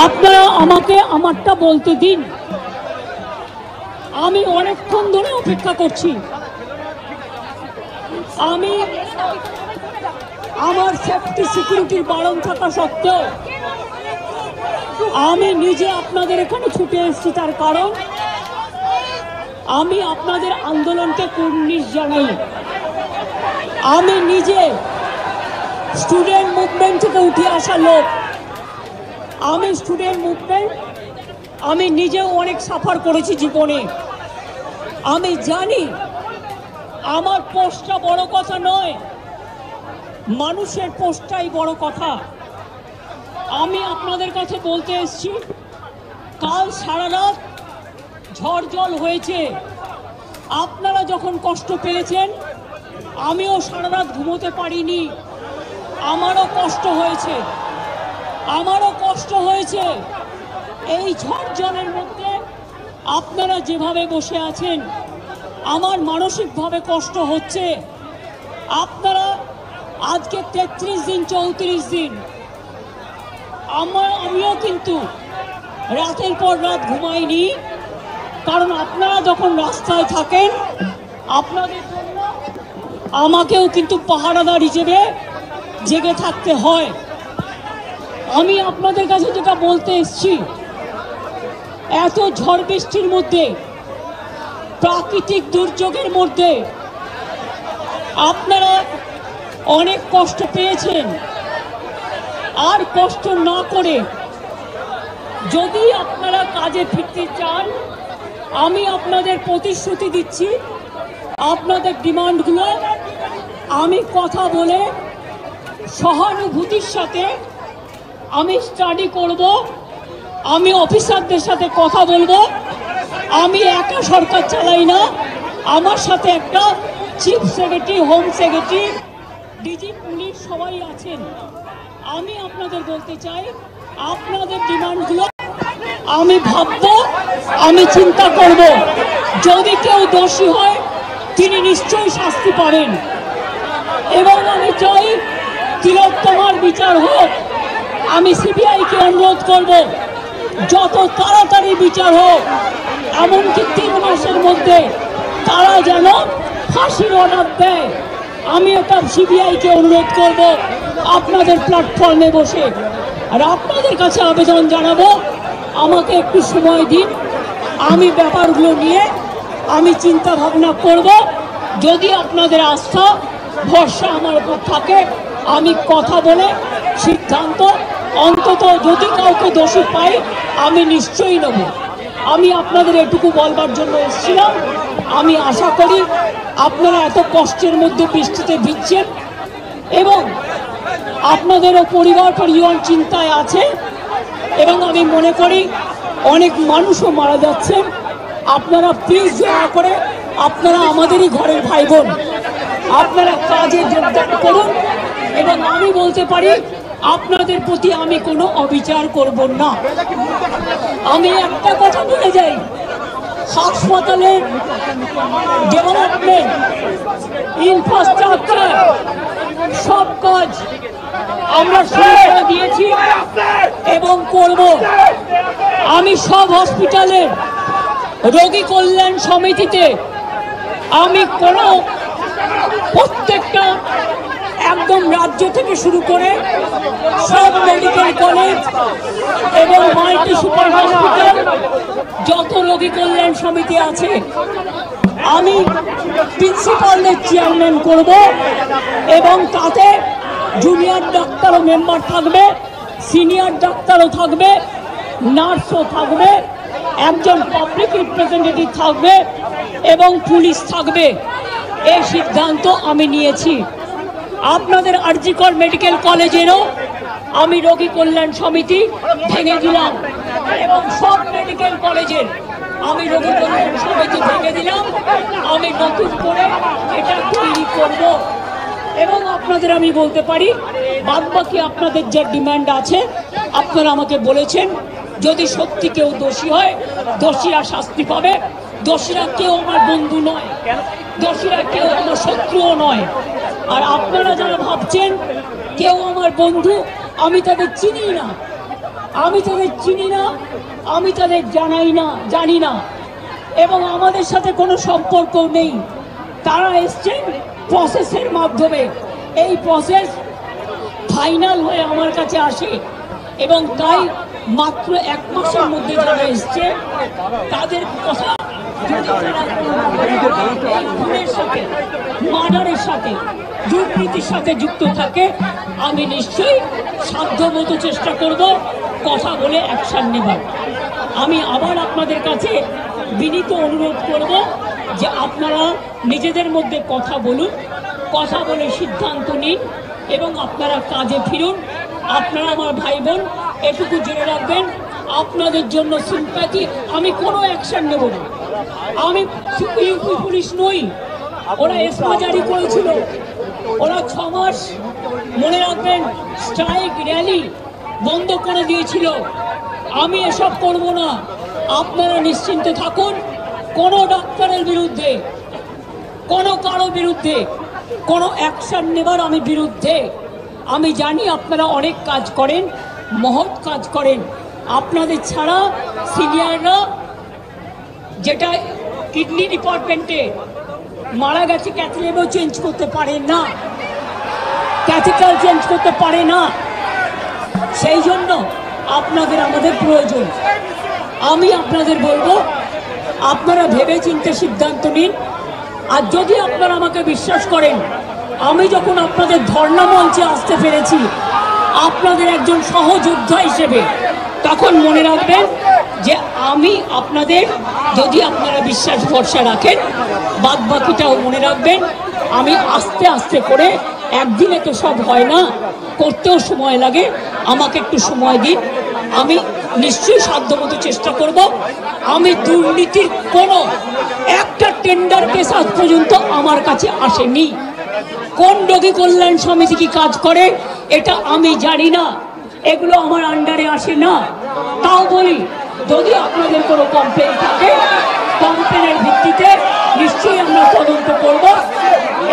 আপনারা আমাকে আমারটা বলতে দিন। আমি অনেকক্ষণ ধরে অপেক্ষা করছি। আমি আমার সেফটি সিকিউরিটির বারণ থাকা সত্ত্বেও আমি নিজে আপনাদের এখানে ছুটে এসেছি। তার কারণ আমি আপনাদের আন্দোলনকে কুর্নিশ জানাই। আমি নিজে স্টুডেন্ট মুভমেন্ট থেকে উঠে আসা লোক। আমি স্টুডেন্ট মুভমেন্ট আমি নিজেও অনেক সাফার করেছি জীবনে। আমি জানি আমার পোস্টটা বড় কথা নয়, মানুষের পোস্টটাই বড় কথা। আমি আপনাদের কাছে বলতে এসেছি, কাল সারা রাত ঝড় জল হয়েছে। আপনারা যখন কষ্ট পেয়েছেন আমিও সারা রাত ঘুমোতে পারিনি। আমারও কষ্ট হয়েছে, আমারও কষ্ট হয়েছে। এই ঝড় জলের মধ্যে আপনারা যেভাবে বসে আছেন আমার মানসিকভাবে কষ্ট হচ্ছে। আপনারা আজকে 33 দিন 34 দিন, আমিও কিন্তু রাতের পর রাত ঘুমাইনি। কারণ আপনারা যখন রাস্তায় থাকেন আপনাদের জন্য আমাকেও কিন্তু পাহারাদার হিসেবে জেগে থাকতে হয়। আমি আপনাদের কাছে যেটা বলতে এসেছি, এত ঝড় বৃষ্টির মধ্যে, প্রাকৃতিক দুর্যোগের মধ্যে আপনারা অনেক কষ্ট পেয়েছেন। আর কষ্ট না করে যদি আপনারা কাজে ফিরতে চান, আমি আপনাদের প্রতিশ্রুতি দিচ্ছি, আপনাদের ডিমান্ডগুলো আমি কথা বলে সহানুভূতির সাথে আমি স্টাডি করব। আমি অফিসারদের সাথে কথা বলবো। আমি একা সরকার চালাই না, আমার সাথে একটা chief secretary, home secretary, DG police সবাই আছেন। আমি আপনাদের বলতে চাই, আপনাদের ডিমান্ডগুলো আমি ভাববো, আমি চিন্তা করব। যদি কেউ দোষী হয় তিনি নিশ্চয়ই শাস্তি পাবেন। এবং আমি চাই তিলোত্তমার বিচার হোক। আমি সিবিআইকে অনুরোধ করব যত তাড়াতাড়ি বিচার হোক, এমনকি 3 মাসের মধ্যে তারা যেন ফাঁসির অর্ডার দেয়। আমি এটা সিবিআইকে অনুরোধ করব আপনাদের প্ল্যাটফর্মে বসে। আর আপনাদের কাছে আবেদন জানাবো, আমাকে একটু সময় দিন। আমি ব্যাপারগুলো নিয়ে আমি চিন্তা ভাবনা করব। যদি আপনাদের আস্থা ভরসা আমার উপর থাকে, আমি কথা বলে সিদ্ধান্ত, অন্তত যদি কাউকে দোষী পাই আমি নিশ্চয়ই নেব। আমি আপনাদের এটুকু বলবার জন্য এসেছিলাম। আমি আশা করি আপনারা এত কষ্টের মধ্যে বৃষ্টিতে ভিজছেন এবং আপনাদেরও পরিবার পরিজন চিন্তায় আছে, এবং আমি মনে করি অনেক মানুষও মারা যাচ্ছেন। আপনারা প্লিজ দয়া করে, আপনারা আমাদেরই ঘরের ভাই বোন, আপনারা কাজে যোগদান করুন। এবং আমি বলতে পারি আপনাদের প্রতি আমি কোনো অবিচার করব না। আমি একটা কথা বলে যাই, হাসপাতালের ডেভেলপমেন্ট, ইনফ্রাস্ট্রাকচার সব কাজ আমরা শুরু করে দিয়েছি এবং করব। আমি সব হসপিটালের রোগী কল্যাণ সমিতিতে আমি প্রত্যেকটা একদম রাজ্য থেকে শুরু করে সব মেডিকেল কলেজ এবং মাল্টি সুপার হসপিটাল, যত রোগী কল্যাণ সমিতি আছে আমি প্রিন্সিপালদের চেয়ারম্যান করব। এবং তাতে জুনিয়র ডাক্তারও মেম্বার থাকবে, সিনিয়র ডাক্তারও থাকবে, নার্সও থাকবে, একজন পাবলিক রিপ্রেজেন্টেটিভ থাকবে এবং পুলিশ থাকবে। এই সিদ্ধান্ত আমি নিয়েছি। আপনাদের আরজিকর মেডিকেল কলেজেরও আমি রোগী কল্যাণ সমিতি ভেঙে দিলাম এবং সব মেডিকেল কলেজের আমি রোগী কল্যাণ সমিতি ভেঙে দিলাম। আমি নতুন করে এটা তৈরি করব। এবং আপনাদের আমি বলতে পারি, বাদবাকি আপনাদের যে ডিমান্ড আছে আপনারা আমাকে বলেছেন, যদি সত্যি কেউ দোষী হয় দোষীরা শাস্তি পাবে। দোষীরা কেউ আমার বন্ধু নয়, দোষীরা কেউ আমার শত্রুও নয়। আর আপনারা যারা ভাবছেন কেউ আমার বন্ধু, আমি তাদের চিনি না। আমি তাদের চিনি না, আমি তাদের জানি না, এবং আমাদের সাথে কোনো সম্পর্ক নেই। তারা এসছেন প্রসেসের মাধ্যমে, এই প্রসেস ফাইনাল হয়ে আমার কাছে আসে, এবং তাই মাত্র 1 মাসের মধ্যে যারা এসছে তাদের কথা খুনের সাথে, মার্ডারের সাথে, দুর্নীতির সাথে যুক্ত থাকে, আমি নিশ্চয়ই সাধ্যমতো চেষ্টা করব কথা বলে অ্যাকশন নেবার। আমি আবার আপনাদের কাছে বিনীত অনুরোধ করব যে আপনারা নিজেদের মধ্যে কথা বলুন, কথা বলে সিদ্ধান্ত নিন এবং আপনারা কাজে ফিরুন। আপনারা আমার ভাই বোন, এটুকু জেনে রাখবেন, আপনাদের জন্য সিম্প্যাথি, আমি কোনো অ্যাকশন নেব না। আমি ইউপি পুলিশ নই, ওরা এসমা জারি করেছিল, ওরা 6 মাস মনে রাখবেন স্ট্রাইক র্যালি বন্ধ করে দিয়েছিল। আমি এসব করব না, আপনারা নিশ্চিন্তে থাকুন। কোনো ডাক্তারের বিরুদ্ধে, কোনো কারো বিরুদ্ধে কোনো অ্যাকশন নেবার আমি বিরুদ্ধে। আমি জানি আপনারা অনেক কাজ করেন, মহৎ কাজ করেন। আপনাদের ছাড়া সিনিয়ররা, যেটা কিডনি ডিপার্টমেন্টে মারা গেছে, ক্যাথলেটও চেঞ্জ করতে পারে না, ক্যাথেটার চেঞ্জ করতে পারে না, সেই জন্য আপনাদের আমাদের প্রয়োজন। আমি আপনাদের বলবো, আপনারা ভেবে চিন্তে সিদ্ধান্ত নিন। আর যদি আপনারা আমাকে বিশ্বাস করেন, আমি যখন আপনাদের ধর্ণা মঞ্চে আসতে পেরেছি আপনাদের একজন সহযোদ্ধা হিসেবে, তখন মনে রাখবেন যে আমি আপনাদের, যদি আপনারা বিশ্বাস ভরসা রাখেন, বাদ বাকিটাও মনে রাখবেন। আমি আস্তে আস্তে করে, একদিনে তো সব হয় না, করতেও সময় লাগে, আমাকে একটু সময় দিন। আমি নিশ্চয়ই সাধ্যমতো চেষ্টা করব। আমি দুর্নীতির কোনো একটা টেন্ডার কেস আজ পর্যন্ত আমার কাছে আসেনি। কোন রোগী কল্যাণ সমিতি কি কাজ করে এটা আমি জানি না, এগুলো আমার আন্ডারে আসে না। তাও বলি, যদি আপনাদের কোনো কমপ্লেন থাকে, কমপ্লেনের ভিত্তিতে নিশ্চয়ই আমরা তদন্ত করব।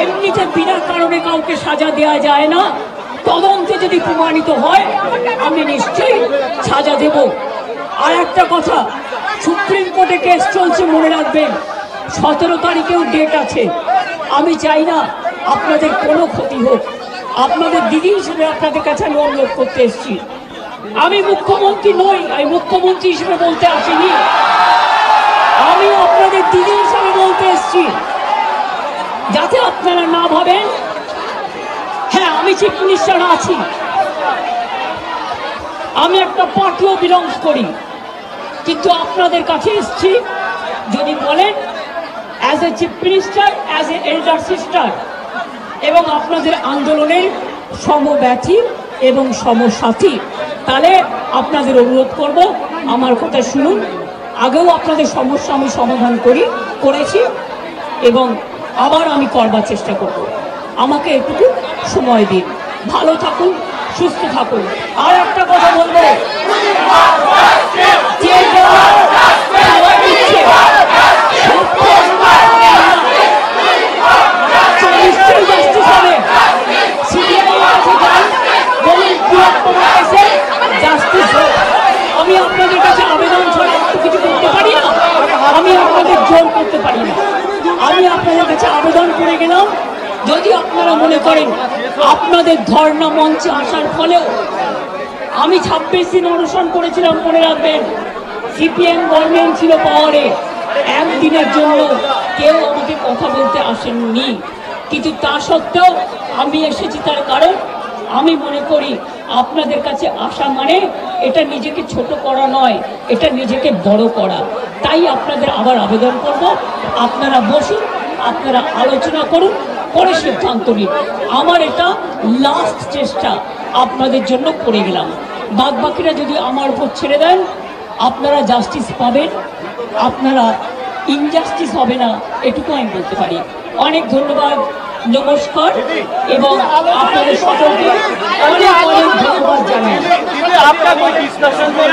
এমনিতে বিনা কারণে কাউকে সাজা দেওয়া যায় না। তদন্তে যদি প্রমাণিত হয় আমি নিশ্চয়ই সাজা দেব। আর একটা কথা, সুপ্রিম কোর্টে কেস চলছে, মনে রাখবেন 17 তারিখেও ডেট আছে। আমি চাই না আপনাদের কোনো ক্ষতি হোক। আপনাদের দিদি হিসেবে আপনাদের কাছে আমি অনুরোধ করতে এসেছি। আমি মুখ্যমন্ত্রী নই, আমি মুখ্যমন্ত্রী হিসেবে বলতে আসিনি, আমি আপনাদের দিদি হিসেবে বলতে এসেছি, যাতে আপনারা না ভাবেন হ্যাঁ আমি চিফ মিনিস্টার আছি। আমি একটা পার্টিও বিলংস করি, কিন্তু আপনাদের কাছে এসেছি যদি বলেন as a chief minister, as a elder sister, এবং আপনাদের আন্দোলনের সমব্যথী এবং সমসাথী, তাহলে আপনাদের অনুরোধ করব আমার কথা শুনুন। আগেও আপনাদের সমস্যা আমি সমাধান করেছি এবং আবার আমি করবার চেষ্টা করব। আমাকে একটু সময় দিন। ভালো থাকুন, সুস্থ থাকুন। আর একটা কথা বলবো, আমি আপনাদের কাছে আবেদন ছাড়া কিছু করতে পারি না, আমি আপনাদের জোর করতে পারি না। আমি আপনাদের কাছে আবেদন করে গেলাম, যদি আপনারা মনে করেন আপনাদের ধর্ণা মঞ্চে আসার ফলেও, আমি 26 দিন অনশন করেছিলাম, মনে রাখবেন সিপিএম গভর্নমেন্ট ছিল পাওয়ারে, একদিনের জন্য কেউ আমাকে কথা বলতে আসেননি, কিন্তু তা সত্ত্বেও আমি এসেছি। তার কারণ আমি মনে করি আপনাদের কাছে আসা মানে এটা নিজেকে ছোট করা নয়, এটা নিজেকে বড় করা। তাই আপনাদের আবার আবেদন করব, আপনারা বসুন, আপনারা আলোচনা করুন, করে সিদ্ধান্ত নিন। আমার এটা লাস্ট চেষ্টা আপনাদের জন্য করে গেলাম। বাদ বাকিরা যদি আমার উপর ছেড়ে দেন, আপনারা জাস্টিস পাবেন, আপনারা ইনজাস্টিস হবে না, এটুকু আমি বলতে পারি। অনেক ধন্যবাদ, নমস্কার, এবং আপনাদের সকলকে অনেক অনেক ধন্যবাদ জানাই। आपका कोई डिस्कशन में